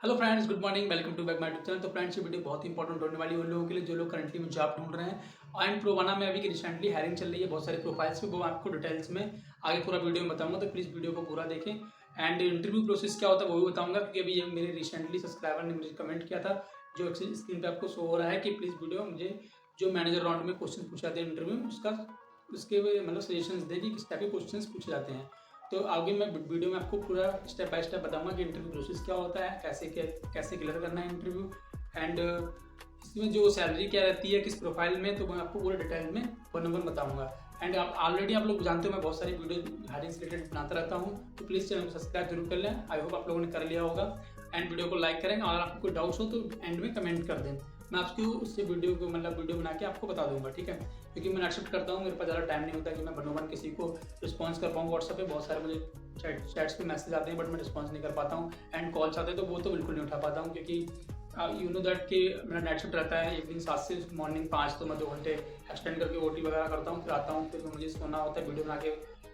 Hello friends, good morning, welcome to back my YouTube channel. तो friends, ये video बहुत ही इंपॉर्टेंट होने वाली है उन लोगों के लिए जो लोग करंटली में जॉब ढूंढ रहे हैं। एंड प्रोवाना में अभी रिसेंटली हायरिंग चल रही है बहुत सारे प्रोफाइल्स पे, वो आपको डिटेल्स में आगे पूरा वीडियो में बताऊंगा, तो प्लीज़ वीडियो को पूरा देखें। एंड इंटरव्यू प्रोसेस क्या होता है वो भी बताऊंगा, क्योंकि अभी ये मेरे रिसेंटली सब्सक्राइबर ने मुझे कमेंट किया था, जो स्क्रीन पर आपको शो हो रहा है कि प्लीज़ वीडियो मुझे जो मैनेजर राउंड में क्वेश्चन पूछा जाते हैं इंटरव्यू उसका उसके मतलब सजेशंस दे कि किस टाइप के क्वेश्चंस पूछे जाते हैं। तो आगे मैं वीडियो में आपको पूरा स्टेप बाय स्टेप बताऊंगा कि इंटरव्यू प्रोसेस क्या होता है, कैसे क्लियर करना है इंटरव्यू, एंड इसमें जो सैलरी क्या रहती है किस प्रोफाइल में, तो मैं आपको पूरे डिटेल में वन वन बताऊंगा। एंड आप ऑलरेडी आप लोग जानते हो मैं बहुत सारी वीडियो हायरिंग से रिलेटेड बनाता रहता हूँ, तो प्लीज़ चैनल को सब्सक्राइब जरूर कर लें। आई होप आप लोगों ने कर लिया होगा। एंड वीडियो को लाइक करें, और आपको कोई डाउट्स हो तो एंड में कमेंट कर दें, मैं आपको उससे वीडियो बना के आपको बता दूंगा, ठीक है। क्योंकि मैं एक्सेप्ट करता हूँ, मेरे पास ज़्यादा टाइम नहीं होता कि मैं वन वन किसी को रिस्पॉन्स कर पाऊँ। व्हाट्सएप पे बहुत सारे मुझे चैट्स पे मैसेज आते हैं, बट मैं रिस्पॉन्स नहीं कर पाता हूँ। एंड कॉल्स आते हैं तो वो तो बिल्कुल नहीं उठा पाता हूँ, क्योंकि यू नो दैट कि मेरा नाइट शिफ्ट रहता है एक दिन 7 से मॉर्निंग 5, तो मैं 2 घंटे एक्सटेंड करके ओटी वगैरह करता हूँ, फिर आता हूँ, फिर मुझे सोना होता है, वीडियो बना के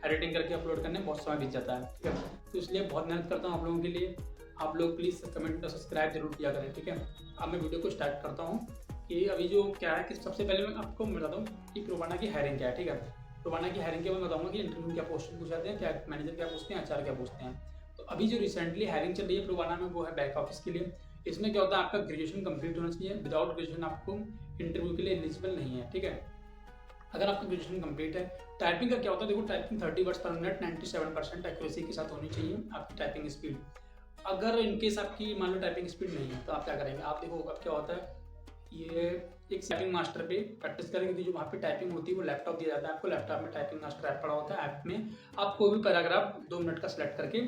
एडिटिंग करके अपलोड करने में बहुत समय बीत जाता है, ठीक है। तो इसलिए बहुत मेहनत करता हूँ आप लोगों के लिए। आप लोग प्लीज़ कमेंट और सब्सक्राइब जरूर किया करें, ठीक है। अब मैं वीडियो को स्टार्ट करता हूँ कि अभी जो क्या है कि सबसे पहले मैं आपको बताता हूँ कि प्रोवाना की हायरिंग क्या है, ठीक है। प्रोवाना की हायरिंग के बाद बताऊंगा कि इंटरव्यू क्या क्वेश्चन पूछे जाते हैं, क्या मैनेजर क्या पूछते हैं, एचआर क्या पूछते हैं। तो अभी जो रिसेंटली हायरिंग चल रही है प्रोवाना में वो है बैक ऑफिस के लिए। इसमें क्या होता है, आपका ग्रेजुएशन कंप्लीट होना चाहिए, विदाउट ग्रेजुएशन आपको इंटरव्यू के लिए एलिजिबल नहीं है, ठीक है। अगर आपका ग्रेजुएशन कंप्लीट है, टाइपिंग का क्या होता है, देखो टाइपिंग 30 वर्ड्स पर मिनट 97% एक्यूरेसी के साथ होनी चाहिए आपकी टाइपिंग स्पीड। अगर इनकेस आपकी मान लो टाइपिंग स्पीड नहीं है तो आप क्या करेंगे, आप देखो अब क्या होता है, ये एक टाइपिंग मास्टर पे प्रैक्टिस करेंगे, क्योंकि जो वहाँ पे टाइपिंग होती है वो लैपटॉप दिया जाता है आपको। लैपटॉप में टाइपिंग मास्टर ऐप पड़ा होता है, ऐप में आप कोई भी पैराग्राफ 2 मिनट का सिलेक्ट करके,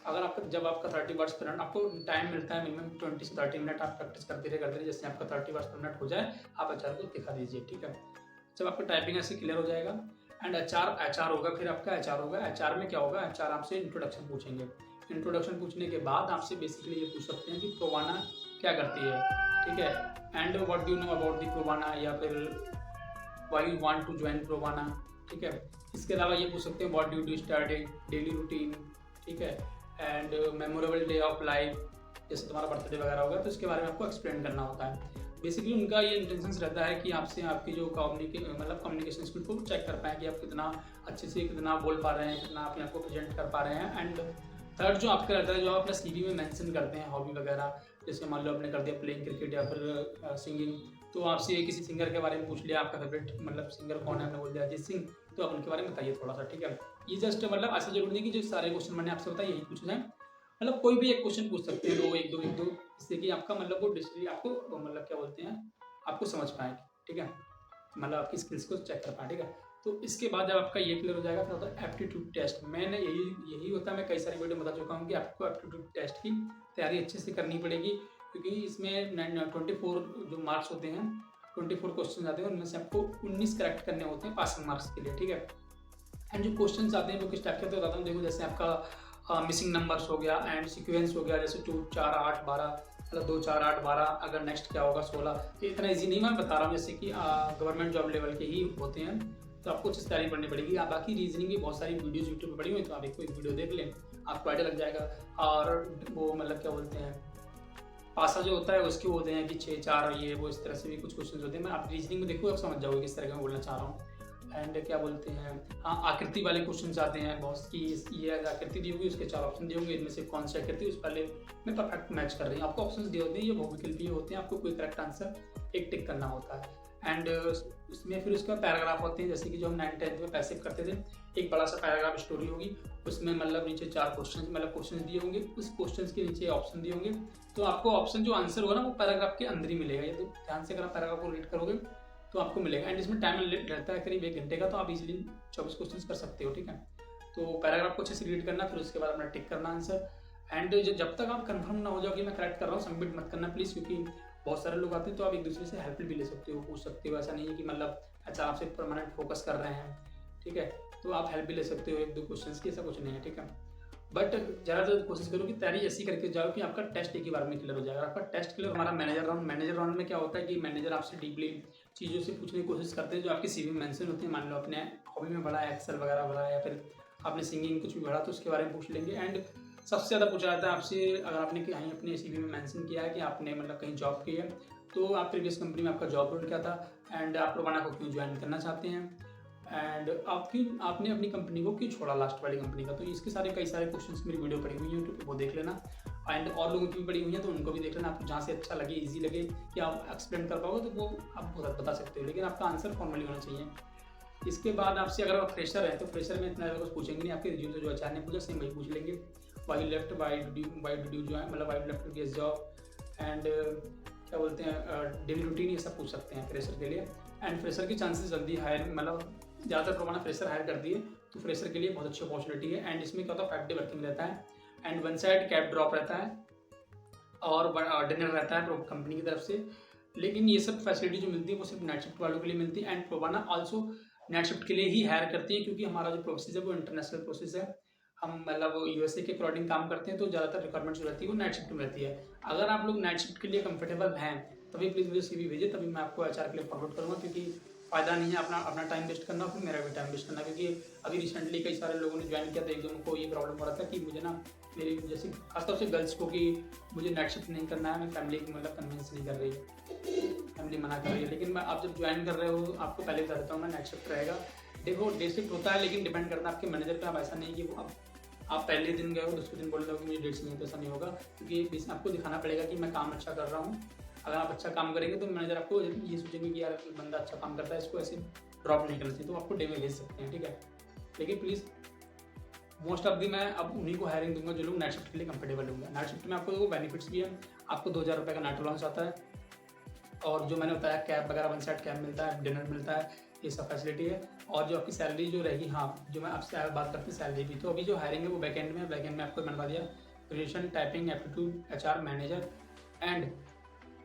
अगर आपका जब आपका 30 वर्ड्स पर मिनट आपको टाइम मिलता है मिनिमम 20 से 30 मिनट, आप प्रैक्टिस करते रहे, जैसे आपका 30 वर्ड्स पर मिनट हो जाए आप एचआर को दिखा दीजिए, ठीक है। जब आपका टाइपिंग ऐसे क्लियर हो जाएगा एंड एचआर होगा, फिर आपका एचआर होगा। एचआर में क्या होगा, एचआर आपसे इंट्रोडक्शन पूछेंगे। इंट्रोडक्शन पूछने के बाद आपसे बेसिकली ये पूछ सकते हैं कि प्रोवाना क्या करती है, ठीक है। And what do you know about the Provana, या फिर why you want to join Provana, ठीक है। इसके अलावा ये पूछ सकते हैं what do start daily routine, ठीक है। And memorable day of life, जैसे तुम्हारा बर्थडे वगैरह होगा तो इसके बारे में आपको एक्सप्लेन करना होता है। बेसिकली उनका ये इंटेंशन रहता है कि आपसे आपकी जो कम्युनिकेशन स्किल को चेक कर पाएँ कि आप कितना अच्छे से कितना बोल पा रहे हैं, कितना अपने आप को प्रेजेंट कर पा रहे हैं। एंड थर्ड जो आपका रहता है, जो आप अपना सीवी में मेंशन करते हैं हॉबी वगैरह, जैसे मान लो आपने कर दिया प्लेइंग क्रिकेट या फिर सिंगिंग, तो आपसे किसी सिंगर के बारे में पूछ लिया, आपका फेवरेट सिंगर कौन है, आपने बोल दिया अरिजीत सिंह, तो आप उनके बारे में बताइए थोड़ा सा, ठीक है। ये जस्ट ऐसा जरूरी नहीं कि जो सारे क्वेश्चन मैंने आपसे बताया यही पूछ जाए, कोई भी एक क्वेश्चन पूछ सकते हैं, दो एक दो एक दो, इससे कि आपका वो डिस्ट्री आपको क्या बोलते हैं, आपको समझ पाए, ठीक है। आपकी स्किल्स को चेक कर पाए, ठीक है। तो इसके बाद जब आपका ये क्लियर हो जाएगा फिर होता है एप्टीट्यूड टेस्ट। मैंने यही यही होता है, मैं कई सारी वीडियो बता चुका हूँ कि आपको एप्टीट्यूड टेस्ट की तैयारी अच्छे से करनी पड़ेगी, क्योंकि इसमें 24 जो मार्क्स होते हैं, 24 क्वेश्चन आते हैं, उनमें से आपको 19 करेक्ट करने होते हैं पासिंग मार्क्स के लिए, ठीक है। एंड जो क्वेश्चन आते हैं वो किस टाइप के बताता हूँ। देखो जैसे आपका मिसिंग नंबर्स हो गया एंड सीक्वेंस हो गया, जैसे 2 4 8 12, 2 4 8 12, अगर नेक्स्ट क्या होगा 16। तो इतना इजी नहीं मैं बता रहा हूँ, जैसे कि गवर्नमेंट जॉब लेवल के ही होते हैं, तो आपको अच्छी तैयारी करनी पड़ेगी। बाकी रीजनिंग की बहुत सारी वीडियोज यूट्यूब पर पड़ी हुई, तो आप एक वीडियो देख लें, आपको आइडिया लग जाएगा। और वो क्या बोलते हैं, पासा जो होता है उसके होते हैं कि 6 4 ये वो, इस तरह से भी कुछ क्वेश्चन होते हैं। मैं आप रीजनिंग में देखो आप समझ जाओगे किस तरह का मैं बोलना चाह रहा हूँ। एंड क्या बोलते हैं, हाँ, आकृति वाले क्वेश्चन आते हैं बहुत, की ये आकृति दी होगी, उसके 4 ऑप्शन दिए होंगे, इनमें से कौन सी आकृति उस पहले में परफेक्ट मैच कर रही है। आपको ऑप्शन दिए होते हैं, ये बहुविकल्पीय होते हैं, आपको कोई करेक्ट आंसर एक टिक करना होता है। एंड इसमें फिर उसका पैराग्राफ होते हैं, जैसे कि जो हम 9th 10th में पैसिव करते थे, एक बड़ा सा पैराग्राफ स्टोरी होगी, उसमें नीचे 4 क्वेश्चन दिए होंगे, उस क्वेश्चन के नीचे ऑप्शन दिए होंगे, तो आपको ऑप्शन जो आंसर होगा ना वो पैराग्राफ के अंदर ही मिलेगा। ये तो ध्यान से अगर आप पैराग्राफ को रीड करोगे तो आपको मिलेगा। एंड इसमें टाइम रहता है करीब 1 घंटे का, तो आप इजीली 24 क्वेश्चन कर सकते हो, ठीक है। तो पैराग्राफ को अच्छे से रीड करना, फिर उसके बाद अपना टिक करना आंसर। एंड जब तक आप कंफर्म ना हो जाओ कि मैं करेक्ट कर रहा हूँ, सबमिट मत करना प्लीज़, क्योंकि बहुत सारे लोग आते हैं, तो आप एक दूसरे से हेल्प भी ले सकते हो, पूछ सकते हो। ऐसा नहीं है कि अच्छा आपसे परमानेंट फोकस कर रहे हैं, ठीक है, तो आप हेल्प भी ले सकते हो 1-2 क्वेश्चन की, ऐसा कुछ नहीं है, ठीक है। बट ज़्यादातर कोशिश करो कि तैयारी ऐसी करके जाओ कि आपका टेस्ट एक ही बार में क्लियर हो जाएगा। आपका टेस्ट क्लियर, हमारा मैनेजर राउंड में क्या होता है कि मैनेजर आपसे डीपली चीज़ों से पूछने की कोशिश करते हैं जो आपकी सीवी में मेंशन होती है। मान लो अपने हॉबी में भरा है, एक्सेल वगैरह भरा है, या फिर आपने सिंगिंग कुछ भी भरा तो उसके बारे में पूछ लेंगे। एंड सबसे ज़्यादा पूछा जाता है आपसे, अगर आपने कहीं अपने सीवी में मेंशन किया है कि आपने मतलब कहीं जॉब की है, तो आप प्रीवियस कंपनी में आपका जॉब रोल क्या था एंड आप प्रोवाना को क्यों ज्वाइन करना चाहते हैं एंड आपने अपनी कंपनी को क्यों छोड़ा लास्ट वाली कंपनी का। तो इसके सारे कई सारे क्वेश्चंस मेरी वीडियो पड़ी हुई है यूट्यूब पे, वो देख लेना एंड और लोगों की भी पड़ी हुई है तो उनको भी देख लेना। आपको जहाँ से अच्छा लगे, ईजी लगे कि आप एक्सप्लेन कर पाओगे तो वो आप बता सकते हो, लेकिन आपका आंसर फॉर्मली होना चाहिए। इसके बाद आपसे अगर आप फ्रेशर है तो फ्रेशर में इतना ज़्यादा कुछ पूछेंगे नहीं, आपके रिज्यूम से जो एचआर ने पूछा सेम वही पूछ लेंगे। Why left, why did you join, मतलब why left guess job and क्या बोलते हैं डेली रूटीन, ये सब पूछ सकते हैं फ्रेशर के लिए। एंड फ्रेशर की चांसेस जल्दी हायर, मतलब ज़्यादातर प्रोवाना फ्रेशर हायर कर दिए तो फ्रेशर के लिए बहुत अच्छी अपॉर्चुनिटी है। एंड इसमें क्या होता है 5 डे वर्किंग रहता है एंड 1 साइड कैब ड्रॉप रहता है और डिनर रहता है कंपनी की तरफ से। लेकिन ये सब फैसिलिटी जो मिलती है वो सिर्फ नाइट शिफ्ट वालों के लिए मिलती है एंड प्रोवाना ऑल्सो नाइट शिफ्ट के लिए ही हायर करती है, क्योंकि हमारा जो प्रोसेस है वो इंटरनेशनल प्रोसेस है। हम मतलब यूएसए के अकॉर्डिंग काम करते हैं तो ज़्यादातर रिक्वायरमेंट जो रहती है वो नाइट शिफ्ट में रहती है। अगर आप लोग नाइट शिफ्ट के लिए कंफर्टेबल हैं तभी प्लीज़ मुझे सीवी भेजिए, तभी मैं आपको एचआर के लिए फॉरवर्ड करूँगा, क्योंकि फ़ायदा नहीं है अपना टाइम वेस्ट करना, फिर मेरा भी टाइम वेस्ट करना। क्योंकि अभी रिसेंटली कई सारे लोगों ने ज्वाइन किया था, एक दोनों को ये प्रॉब्लम हो रहा था कि मुझे ना मेरी जैसे खासतौर से गर्ल्स को कि मुझे नाइट शिफ्ट नहीं करना है, मैं फैमिली की मतलब कन्विंस नहीं कर रही, फैमिली मना कर रही है। लेकिन मैं आप जब ज्वाइन कर रहे हो आपको पहले बता देता हूँ मैं, नाइट शिफ्ट रहेगा। देखो डे शिफ्ट होता है लेकिन डिपेंड करता है आपके मैनेजर पे। आप ऐसा नहीं कि वो आप पहले दिन गए हो दूसरे दिन बोल रहे हो कि मुझे डेट चाहिए, तो ऐसा नहीं होगा, क्योंकि आपको दिखाना पड़ेगा कि मैं काम अच्छा कर रहा हूँ। अगर आप अच्छा काम करेंगे तो मैनेजर आपको ये सोचेंगे कि यार बंदा अच्छा काम करता है, इसको ऐसे ड्रॉप नहीं करना चाहिए, तो आपको डे में भेज सकते हैं, ठीक है। लेकिन प्लीज़ मोस्ट ऑफ दी मैं अब उन्हीं को हायरिंग दूंगा जो लोग नाइट शिफ्ट के लिए कंफर्टेबल होंगे। नाइट शिफ्ट में आपको बेनिफिट्स भी है, आपको 2000 रुपये का नाइट अलाउंस आता है और जो मैंने बताया कैब वगैरह 1 साइड कैब मिलता है, डिनर मिलता है, ये सब फैसिलिटी है। और जो आपकी सैलरी जो रहेगी, हाँ जो मैं आपसे बात करती हूँ सैलरी की, तो अभी जो हायरिंग है वो बैकएंड में, बैकएंड में आपको बनवा दिया graduation, typing, aptitude, HR, manager and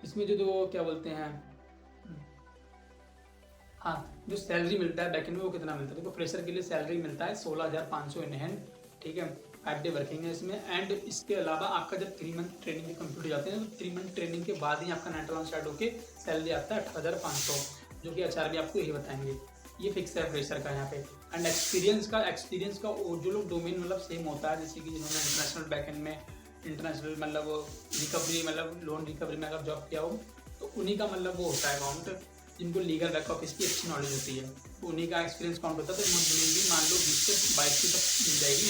इसमें जो क्या बोलते हैं, हाँ जो सैलरी मिलता है बैकएंड में वो कितना मिलता है। देखो फ्रेशर के लिए सैलरी मिलता है 16,500 इन हैंड, ठीक है। 5 डे वर्किंग है इसमें एंड इसके अलावा आपका जब 3 मंथ ट्रेनिंग के कंप्लीट हो जाते हैं तो 3 मंथ ट्रेनिंग के बाद ही आपका नाइट अलाउंस स्टार्ट होकर सैलरी आता है 18,500, जो कि एचआर भी आपको यही बताएंगे। ये फिक्स है फ्रेशर का यहाँ पे। एंड एक्सपीरियंस का जो लोग डोमेन मतलब सेम होता है, जैसे कि जिन्होंने इंटरनेशनल बैकएंड में इंटरनेशनल मतलब रिकवरी मतलब लोन रिकवरी में अगर जॉब किया हो तो उन्हीं का मतलब वो होता है अकाउंट, जिनको लीगल बैक ऑफिस की अच्छी नॉलेज होती है, तो उन्हीं का एक्सपीरियंस काउंट होता है। तो मान लो 20 से 22 की तक मिल जाएगी।